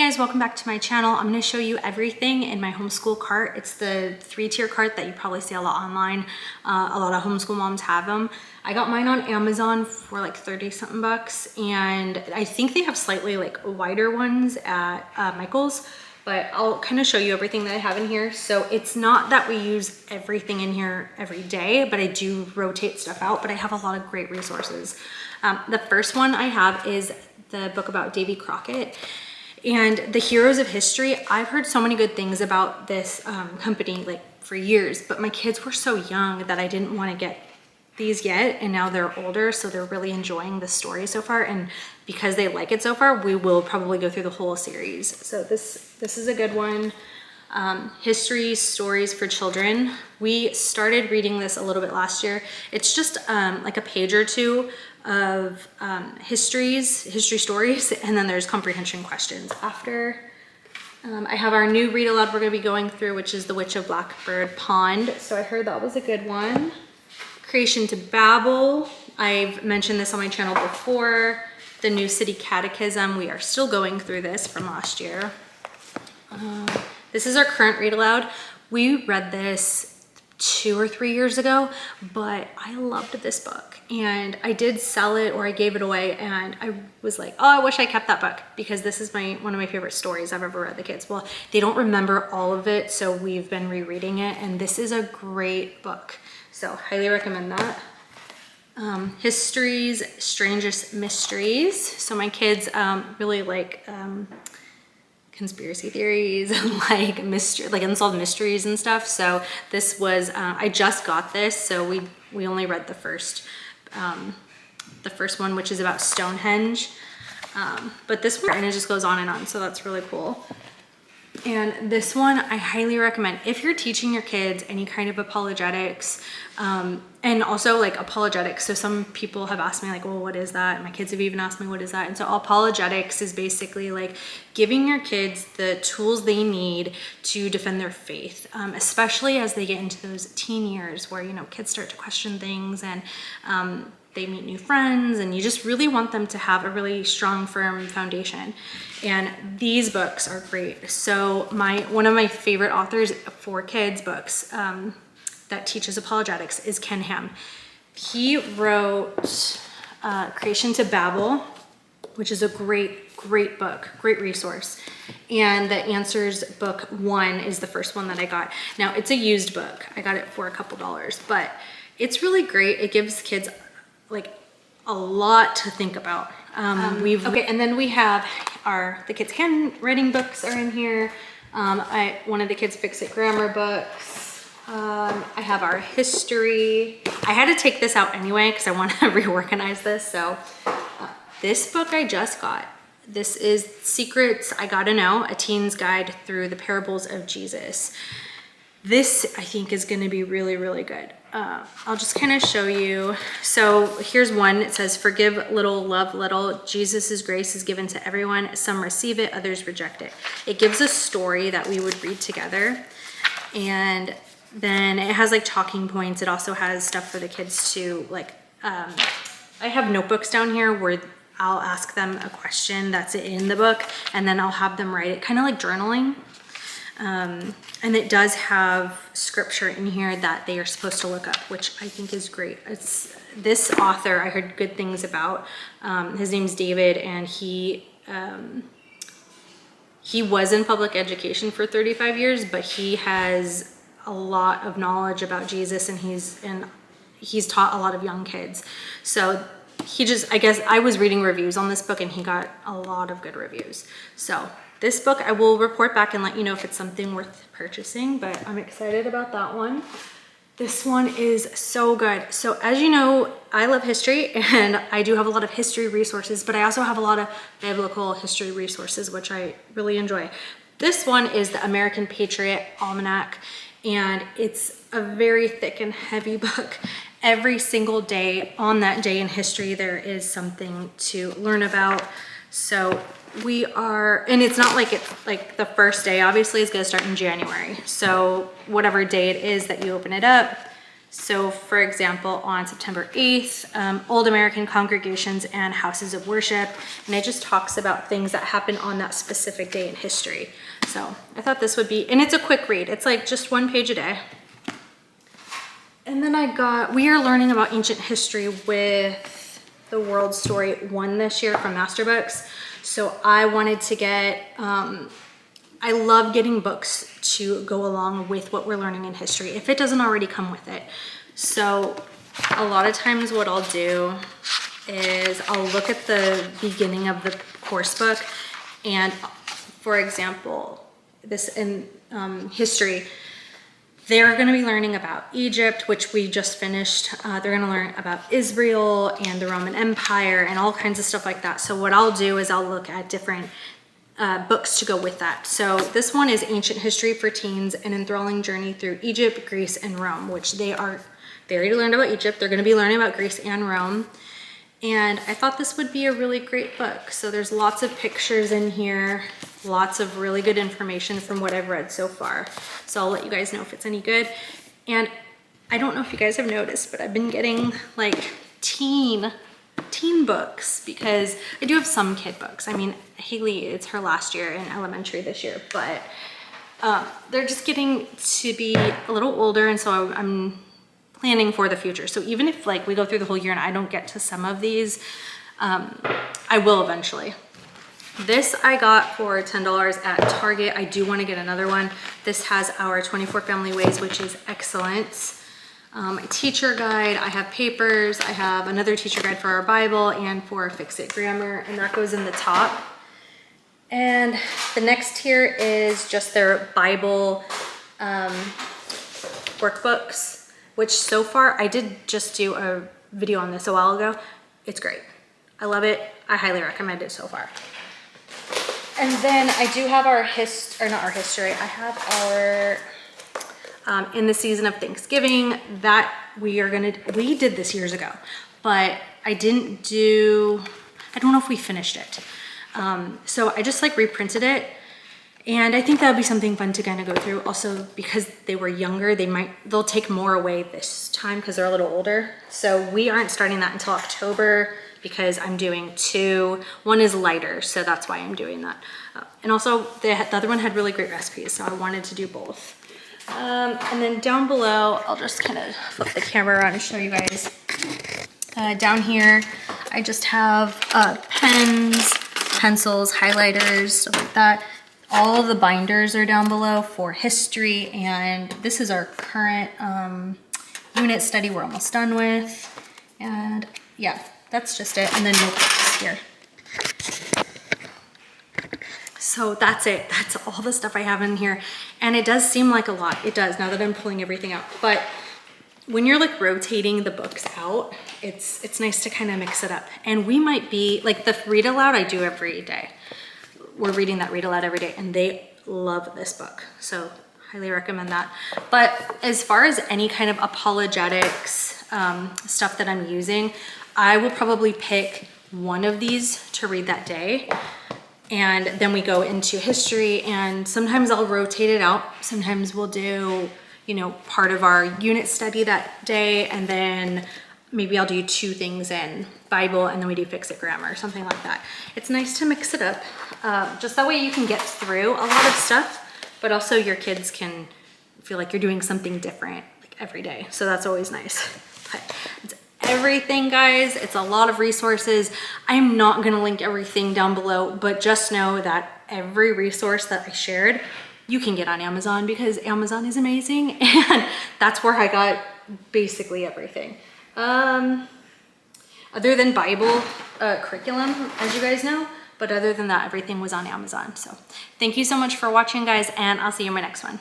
guys, welcome back to my channel. I'm going to show you everything in my homeschool cart. It's the 3-tier cart that you probably see a lot online. A lot of homeschool moms have them. I got mine on Amazon for like 30 something bucks, and I think they have slightly like wider ones at Michael's, but I'll kind of show you everything that I have in here. So it's not that we use everything in here every day, but I do rotate stuff out, but I have a lot of great resources. The first one I have is the book about Davy Crockett and the heroes of history. I've heard so many good things about this company like for years, but my kids were so young that I didn't want to get these yet, and now they're older, so they're really enjoying the story so far, and because they like it so far, we will probably go through the whole series. So this is a good one. History stories for children. We started reading this a little bit last year. It's just like a page or two of history stories, and then there's comprehension questions after. I have our new read aloud we're going to be going through, which is The Witch of Blackbird Pond. So I heard that was a good one. Creation to Babel. I've mentioned this on my channel before. The New City Catechism. We are still going through this from last year. This is our current read aloud. We read this 2 or 3 years ago, but I loved this book, and I did sell it, or I gave it away, and I was like, oh, I wish I kept that book, because this is one of my favorite stories I've ever read the kids. Well, they don't remember all of it, so we've been rereading it, and this is a great book, so highly recommend that. History's Strangest Mysteries. So my kids really like conspiracy theories and like unsolved mysteries and stuff. So this was I just got this, so we only read the first one, which is about Stonehenge, but this one, and it just goes on and on, so that's really cool. And this one I highly recommend if you're teaching your kids any kind of apologetics, and also like apologetics. So some people have asked me like, well, what is that? And my kids have even asked me, what is that? And so apologetics is basically like giving your kids the tools they need to defend their faith, especially as they get into those teen years where, you know, kids start to question things, and they meet new friends, and you just really want them to have a really strong, firm foundation. And these books are great. So one of my favorite authors for kids books that teaches apologetics is Ken Ham. He wrote Creation to Babel, which is a great book, great resource. And the Answers book 1 is the first one that I got. Now it's a used book. I got it for a couple dollars, but it's really great. It gives kids like a lot to think about. Okay, and then we have the kids' handwriting books are in here. One of the kids' Fix-It grammar books. I have our history. I had to take this out anyway because I want to reorganize this. So this book I just got. This is Secrets I Gotta Know, A Teen's Guide Through the Parables of Jesus. This I think is going to be really, really good. I'll just kind of show you. So here's one. It says, forgive little, love little. Jesus's grace is given to everyone. Some receive it, others reject it. It gives a story that we would read together. And then it has like talking points. It also has stuff for the kids to like, I have notebooks down here where I'll ask them a question that's in the book, and then I'll have them write it, kind of like journaling. And it does have scripture in here that they are supposed to look up, which I think is great. It's this author I heard good things about. His name's David, and he was in public education for 35 years, but he has a lot of knowledge about Jesus, and he's taught a lot of young kids. So I guess I was reading reviews on this book, and he got a lot of good reviews. So this book, I will report back and let you know if it's something worth purchasing, but I'm excited about that one. This one is so good. So as you know, I love history, and I do have a lot of history resources, but I also have a lot of biblical history resources, which I really enjoy. This one is the American Patriot Almanac, and it's a very thick and heavy book. Every single day on that day in history, there is something to learn about. So and it's not like it's like the first day, obviously it's going to start in January. So whatever day it is that you open it up, So for example, on September 8th, Old American Congregations and Houses of Worship, and it just talks about things that happened on that specific day in history. So I thought this would be, and it's a quick read. It's like just 1 page a day. And then we are learning about ancient history with the World Story 1 this year from Master Books. So I wanted to get, I love getting books to go along with what we're learning in history, if it doesn't already come with it. So a lot of times what I'll do is I'll look at the beginning of the course book, and for example, this in history, they're going to be learning about Egypt, which we just finished. They're going to learn about Israel and the Roman Empire and all kinds of stuff like that. So what I'll do is I'll look at different books to go with that. So this one is Ancient History for Teens, an enthralling journey through Egypt, Greece, and Rome, which they already learned about Egypt. They're going to be learning about Greece and Rome. And I thought this would be a really great book. So there's lots of pictures in here, lots of really good information from what I've read so far. So I'll let you guys know if it's any good. And I don't know if you guys have noticed, but I've been getting like teen books, because I do have some kid books. I mean, Haley, it's her last year in elementary this year, but they're just getting to be a little older, and so I'm planning for the future. So even if like we go through the whole year and I don't get to some of these, I will eventually. This I got for $10 at Target. I do want to get another one. This has our 24 Family Ways, which is excellent. My teacher guide, I have papers, I have another teacher guide for our Bible and for Fix It Grammar, and that goes in the top. And the next tier is just their Bible workbooks, which so far, I did just do a video on this a while ago. It's great. I love it. I highly recommend it so far. And then I do have our I have our in the season of Thanksgiving that we did this years ago, but I don't know if we finished it. So I just like reprinted it, and I think that would be something fun to kind of go through. Also, because they were younger, they'll take more away this time because they're a little older. So we aren't starting that until October, because I'm doing 2. One is lighter, so that's why I'm doing that. And also the other one had really great recipes, so I wanted to do both. And then down below, I'll just kind of flip the camera around and show you guys. Down here, I just have pens, pencils, highlighters, stuff like that. All of the binders are down below for history, and this is our current unit study we're almost done with. And yeah, that's just it. And then notebooks here. So that's it. That's all the stuff I have in here. And it does seem like a lot. It does, now that I'm pulling everything out. But when you're like rotating the books out, it's nice to kind of mix it up. And we might be, like the read aloud I do every day. We're reading that read aloud every day, and they love this book. So highly recommend that. But as far as any kind of apologetics stuff that I'm using, I will probably pick one of these to read that day. And then we go into history, and sometimes I'll rotate it out. Sometimes we'll do, part of our unit study that day, and then maybe I'll do 2 things in Bible, and then we do Fix It Grammar or something like that. It's nice to mix it up. Just that way you can get through a lot of stuff, but also your kids can feel like you're doing something different like every day. So that's always nice. But it's everything, guys. It's a lot of resources. I'm not gonna link everything down below, but just know that every resource that I shared, you can get on Amazon, because Amazon is amazing, and that's where I got basically everything. Other than Bible curriculum, as you guys know, but other than that, everything was on Amazon. So thank you so much for watching, guys, and I'll see you in my next one.